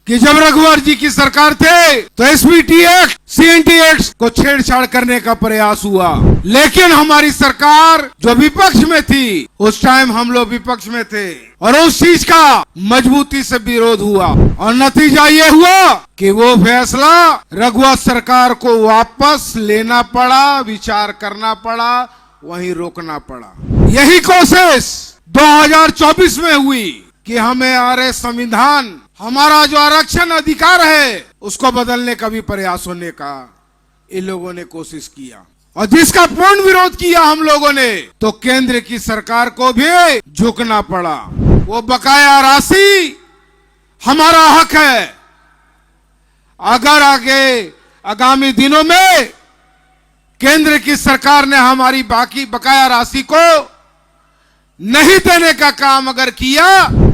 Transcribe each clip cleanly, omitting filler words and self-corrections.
कि जब रघुवर जी की सरकार थे तो एसपीटी एक्ट, सीएनटी एक्ट को छेड़छाड़ करने का प्रयास हुआ, लेकिन हमारी सरकार जो विपक्ष में थी, उस टाइम हम लोग विपक्ष में थे और उस चीज का मजबूती से विरोध हुआ और नतीजा ये हुआ कि वो फैसला रघुवर सरकार को वापस लेना पड़ा, विचार करना पड़ा, वहीं रोकना पड़ा। यही कोशिश 2024 में हुई कि हमें आर्य संविधान, हमारा जो आरक्षण अधिकार है, उसको बदलने का भी प्रयास होने का इन लोगों ने कोशिश किया और जिसका पूर्ण विरोध किया हम लोगों ने, तो केंद्र की सरकार को भी झुकना पड़ा। वो बकाया राशि हमारा हक है। अगर आगामी दिनों में केंद्र की सरकार ने हमारी बाकी बकाया राशि को नहीं देने का काम अगर किया,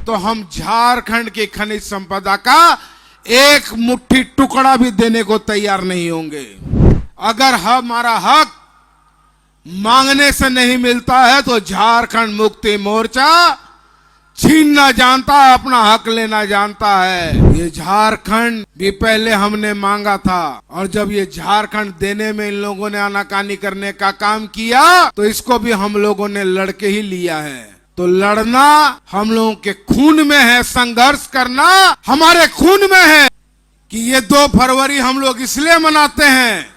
तो हम झारखंड की खनिज संपदा का एक मुट्ठी टुकड़ा भी देने को तैयार नहीं होंगे। अगर हमारा हक मांगने से नहीं मिलता है तो झारखंड मुक्ति मोर्चा छीनना जानता है, अपना हक लेना जानता है। ये झारखंड भी पहले हमने मांगा था और जब ये झारखंड देने में इन लोगों ने आनाकानी करने का काम किया, तो इसको भी हम लोगों ने लड़के ही लिया है। तो लड़ना हम लोगों के खून में है, संघर्ष करना हमारे खून में है। कि ये 2 फरवरी हम लोग इसलिए मनाते हैं,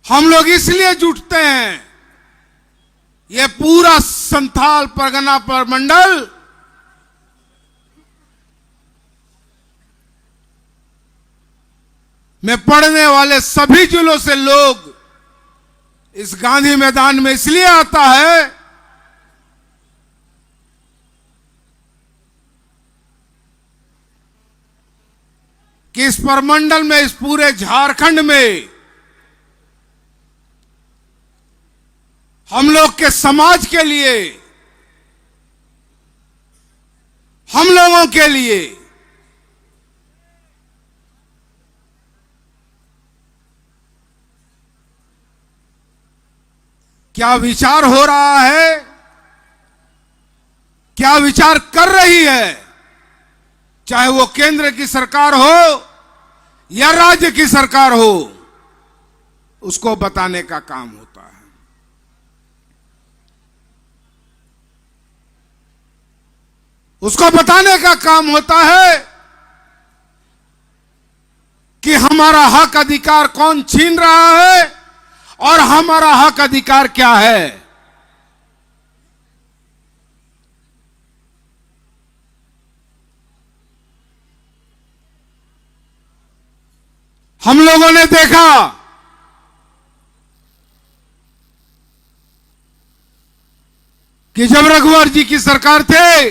हम लोग इसलिए जुटते हैं, ये पूरा संथाल परगना प्रमंडल में पढ़ने वाले सभी जिलों से लोग इस गांधी मैदान में इसलिए आता है कि इस प्रमंडल में, इस पूरे झारखंड में हम लोग के समाज के लिए, हम लोगों के लिए क्या विचार हो रहा है, क्या विचार कर रही है, चाहे वो केंद्र की सरकार हो या राज्य की सरकार हो, उसको बताने का काम होता है। उसको बताने का काम होता है कि हमारा हक अधिकार कौन छीन रहा है और हमारा हक अधिकार क्या है। हम लोगों ने देखा कि जब रघुवर जी की सरकार थे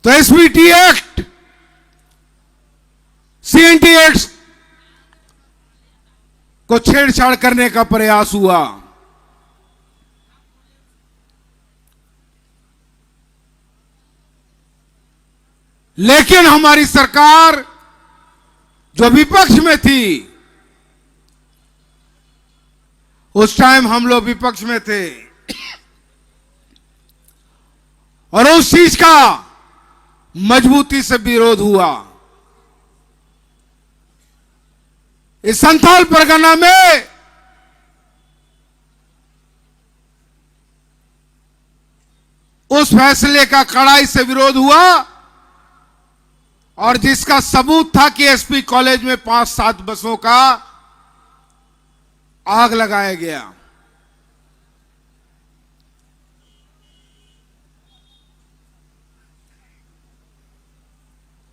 तो एसपीटी एक्ट, सीएनटी एक्ट को छेड़छाड़ करने का प्रयास हुआ, लेकिन हमारी सरकार जो विपक्ष में थी, उस टाइम हम लोग विपक्ष में थे और उस चीज का मजबूती से विरोध हुआ। इस संथाल परगना में उस फैसले का कड़ाई से विरोध हुआ और जिसका सबूत था कि एसपी कॉलेज में 5-7 बसों का आग लगाया गया।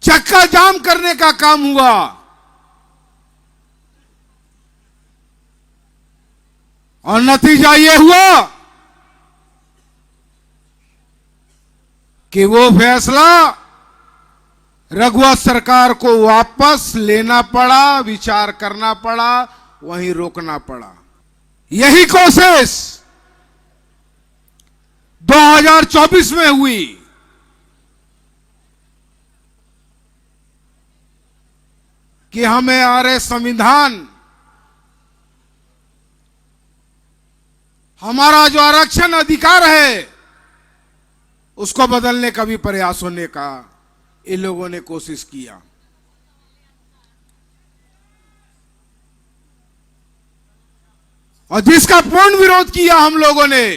चक्का जाम करने का काम हुआ और नतीजा यह हुआ कि वो फैसला रघुवर सरकार को वापस लेना पड़ा, विचार करना पड़ा, वहीं रोकना पड़ा। यही कोशिश 2024 में हुई कि हमें आर्य संविधान, हमारा जो आरक्षण अधिकार है उसको बदलने का भी प्रयास होने का इन लोगों ने कोशिश किया। और जिसका पूर्ण विरोध किया हम लोगों ने,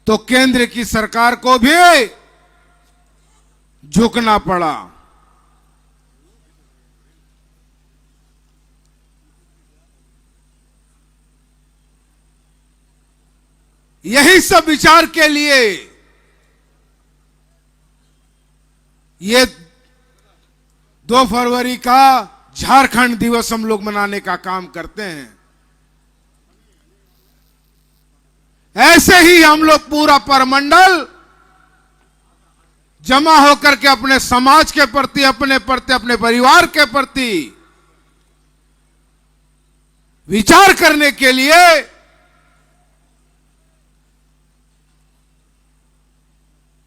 तो केंद्र की सरकार को भी झुकना पड़ा। यही सब विचार के लिए ये 2 फरवरी का झारखंड दिवस हम लोग मनाने का काम करते हैं। ऐसे ही हम लोग पूरा परमंडल जमा होकर के अपने समाज के प्रति, अपने परिवार के प्रति विचार करने के लिए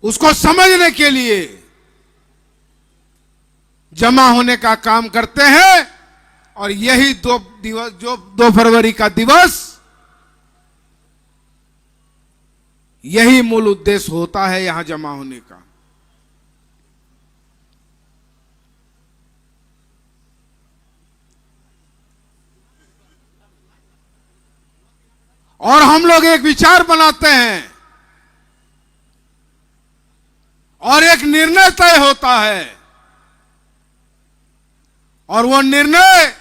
उसको समझने के लिए जमा होने का काम करते हैं। और यही 2 फरवरी का दिवस यही मूल उद्देश्य होता है यहां जमा होने का। और हम लोग एक विचार बनाते हैं और एक निर्णय तय होता है, और वो निर्णय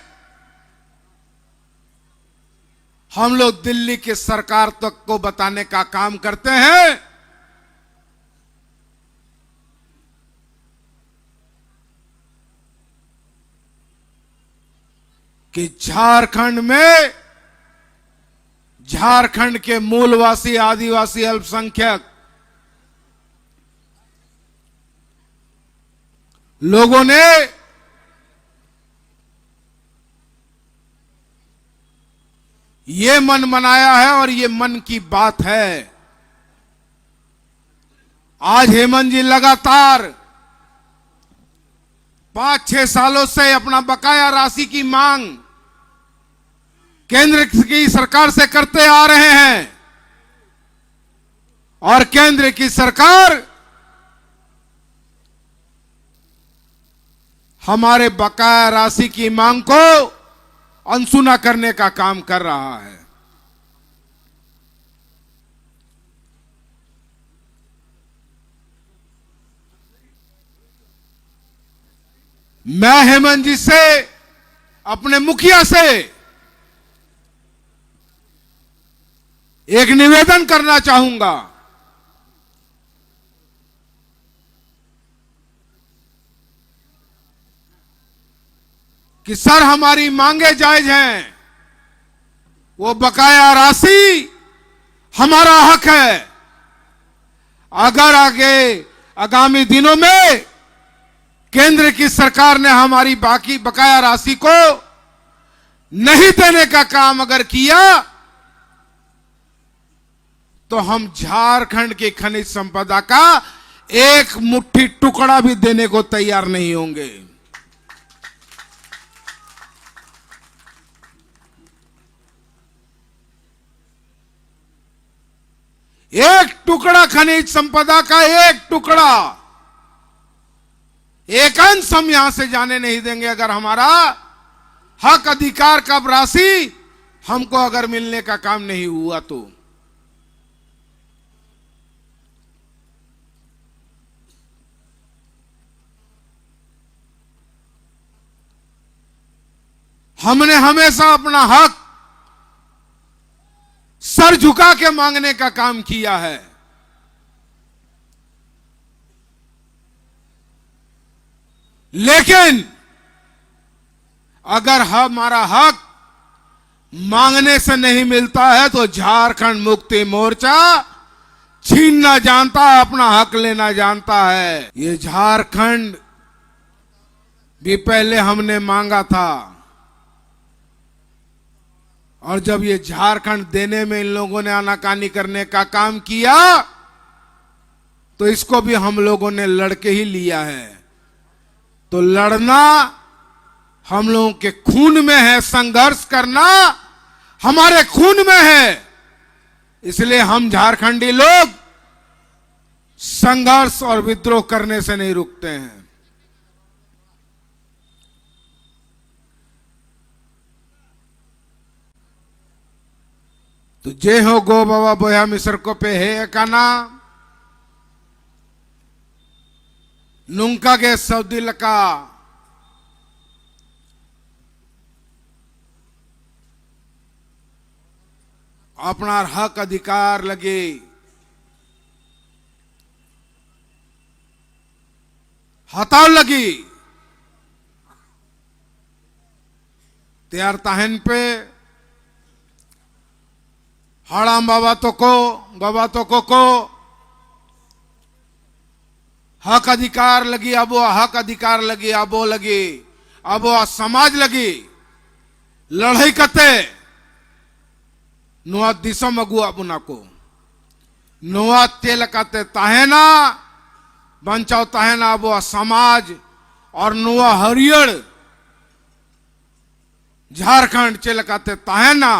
हम लोग दिल्ली की सरकार तक को बताने का काम करते हैं कि झारखंड के मूलवासी, आदिवासी, अल्पसंख्यक लोगों ने ये मन मनाया है और ये मन की बात है। आज हेमंत जी लगातार 5-6 सालों से अपना बकाया राशि की मांग केंद्र की सरकार से करते आ रहे हैं, और केंद्र की सरकार हमारे बकाया राशि की मांग को अनसुना करने का काम कर रहा है। मैं हेमंत जी से, अपने मुखिया से एक निवेदन करना चाहूंगा कि सर, हमारी मांगे जायज हैं, वो बकाया राशि हमारा हक है। अगर आगामी दिनों में केंद्र की सरकार ने हमारी बाकी बकाया राशि को नहीं देने का काम अगर किया, तो हम झारखंड की खनिज संपदा का एक मुट्ठी टुकड़ा भी देने को तैयार नहीं होंगे। एक टुकड़ा खनिज संपदा का, एक टुकड़ा, एक अंश हम यहां से जाने नहीं देंगे अगर हमारा हक अधिकार का राशि हमको अगर मिलने का काम नहीं हुआ तो। हमने हमेशा अपना हक सर झुका के मांगने का काम किया है। लेकिन अगर हमारा हक मांगने से नहीं मिलता है तो झारखंड मुक्ति मोर्चा छीनना जानता है, अपना हक लेना जानता है। ये झारखंड भी पहले हमने मांगा था, और जब ये झारखंड देने में इन लोगों ने आनाकानी करने का काम किया तो इसको भी हम लोगों ने लड़के ही लिया है। तो लड़ना हम लोगों के खून में है, संघर्ष करना हमारे खून में है। इसलिए हम झारखंडी लोग संघर्ष और विद्रोह करने से नहीं रुकते हैं। तो जे हो गो बाबा बोया मिसर को पे है काना नुंका के सऊदी लका अपना हक अधिकार लगे हताव लगी तैयार ताहन पे हाड़ाम बाबा तो को हक अधिकार लगी अबो हक अधिकार लगी अबो लगी अबो समाज लगी लड़ाई कते नुआ दिसम अगुआ बुना को नुआ तेल कते ताहेना बंचाओ ताहेना अबो समाज और नुआ हरियर झारखंड चेलकाते ताहेना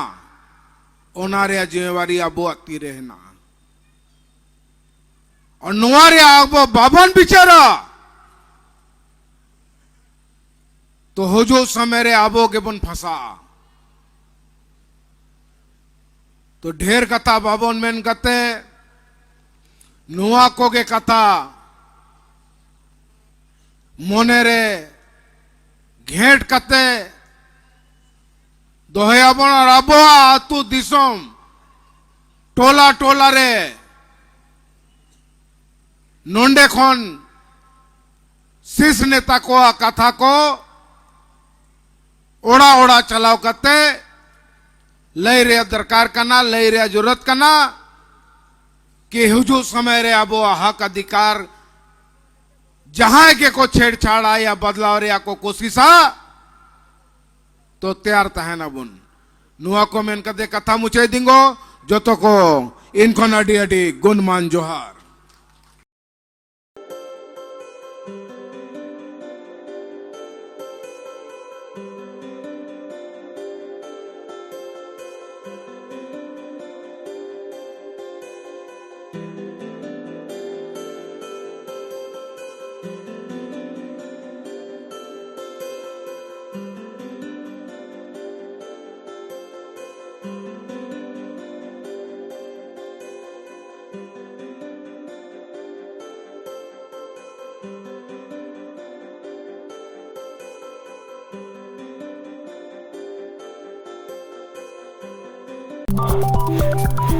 ओनारे जिम्मेवारी अबो अति रहना और नुआरे अबो बाबन बिचारा तो हो जो समय अबो के बन फंसा तो ढेर कथा बाबन मेन कते नुआ को के कथा मोने रे घेट कते दोहे बन और अबो आतु दिसम टोला टोला रे नोंडे खन शीर्ष नेता को कथा को ओड़ा ओड़ा चलाव करते लय रे दरकार करना लय रे जरूरत करना कि हुजू समय रे अबो हक अधिकार जहां के को छेड़छाड़ा या बदलाव रे को कोशिशा तो तैयार तहना बुन नुआ को मेन कदे कथा मुचे दिंगो जो तो को इनको नडी अडी गुणमान जोहार। You